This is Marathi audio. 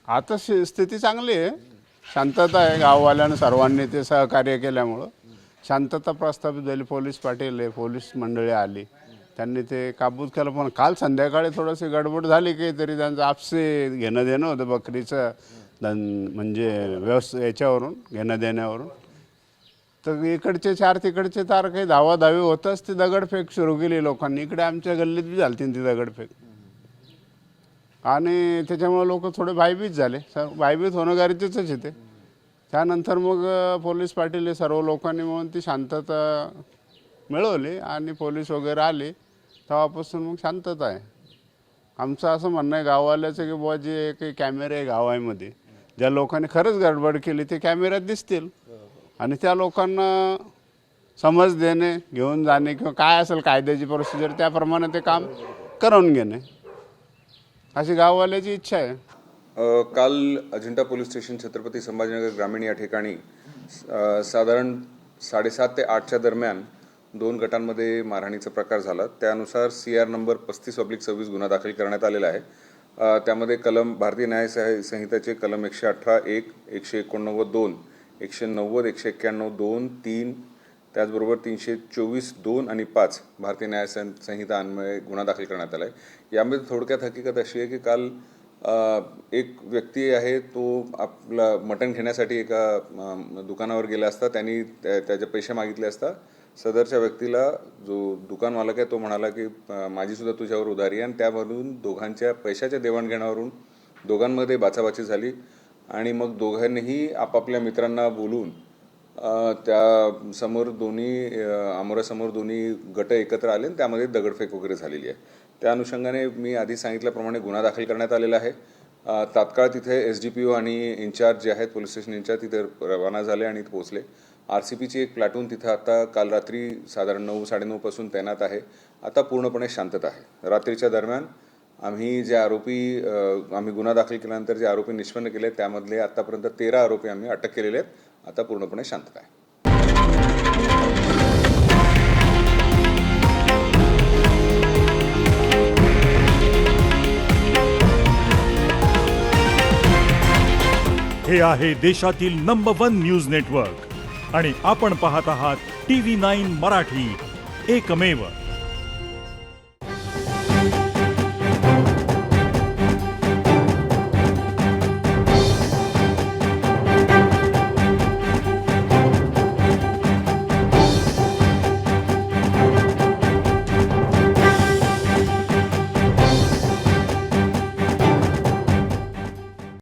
आता स्थिती चांगली आहे, शांतता आहे. गाववाल्यानं सर्वांनी ते सहकार्य केल्यामुळं शांतता प्रस्थापित झाली. पोलीस पाटील आहे, पोलीस मंडळी आली, त्यांनी ते काबूत केलं. पण काल संध्याकाळी थोडीशी गडबड झाली की तरी त्यांचं आपसे घेणं देणं होतं बकरीचं म्हणजे याच्यावरून घेणं देण्यावरून. तर इकडचे चार तिकडचे तार काही धावाधावी होतच ती दगडफेक सुरू केली लोकांनी. इकडे आमच्या गल्लीत बी झाली ती दगडफेक आणि त्याच्यामुळे लोक थोडे भयभीत झाले. भयभीत होणं गरजेचंच आहे ते. त्यानंतर मग पोलीस पाटील सर्व लोकांनी मिळून ती शांतता मिळवली आणि पोलीस वगैरे आले. तेव्हापासून मग शांतता आहे. आमचं असं म्हणणं आहे गाववाल्याचं की बुवा जे काही कॅमेरे आहे गावामध्ये, ज्या लोकांनी खरंच गडबड केली ते कॅमेऱ्यात दिसतील आणि त्या लोकांना समज देणे, घेऊन जाणे किंवा काय असेल कायद्याची प्रोसिजर त्याप्रमाणे ते काम करून घेणे अशी गाववाल्याची इच्छा आहे. काल अजिंठा पोलीस स्टेशन छत्रपती संभाजीनगर ग्रामीण या ठिकाणी साधारण 7:30 ते 8च्या दरम्यान 2 गटांमध्ये मारहाणीचा प्रकार झाला. त्यानुसार CR नंबर 35/26 गुन्हा दाखल करण्यात आलेला आहे. त्यामध्ये कलम भारतीय न्याय संहिताचे कलम 118(1), 189(2), 190, 191(2), 3, त्याचबरोबर 324(2) आणि 5 भारतीय न्याय संहिता अन्वये गुन्हा दाखल करण्यात आला आहे. यामध्ये थोडक्यात हकीकत अशी आहे की काल एक व्यक्ती आहे, तो आपला मटण घेण्यासाठी एका दुकानावर गेला असता. त्यांनी त्याचे पैसे मागितले असता सदरच्या व्यक्तीला जो दुकान मालक आहे तो म्हणाला की माझी सुद्धा तुझ्यावर उधारी आहे आणि त्यावरून दोघांच्या पैशाच्या देवाणघेवाणावरून दोघांमध्ये बाचाबाची झाली आणि मग दोघांनीही आपापल्या मित्रांना बोलून त्या समोर आमोरासमोर दोन्ही गट एकत्र आले आणि त्यामध्ये दगडफेक वगैरे झालेली आहे. त्या अनुषंगाने मी आधी सांगितल्याप्रमाणे गुन्हा दाखल करण्यात आलेला आहे. तात्काळ तिथे SDPO आणि इन्चार्ज जे आहेत पोलीस स्टेशन इन्चार्ज तिथे रवाना झाले आणि पोहोचले. RCPची एक प्लॅटून तिथं आता काल रात्री साधारण 9-9:30 पासून तैनात आहे. आता पूर्णपणे शांतता आहे. रात्रीच्या दरम्यान आम्ही गुन्हा दाखल केल्यानंतर जे आरोपी निष्पन्न केले त्यामधले आतापर्यंत 13 आरोपी आम्ही अटक केलेले आहेत. आता पूर्णपणे शांतता आहे. हे आहे देशातील नंबर 1 न्यूज नेटवर्क आणि आपण पाहत आहात TV9 मराठी, एकमेव.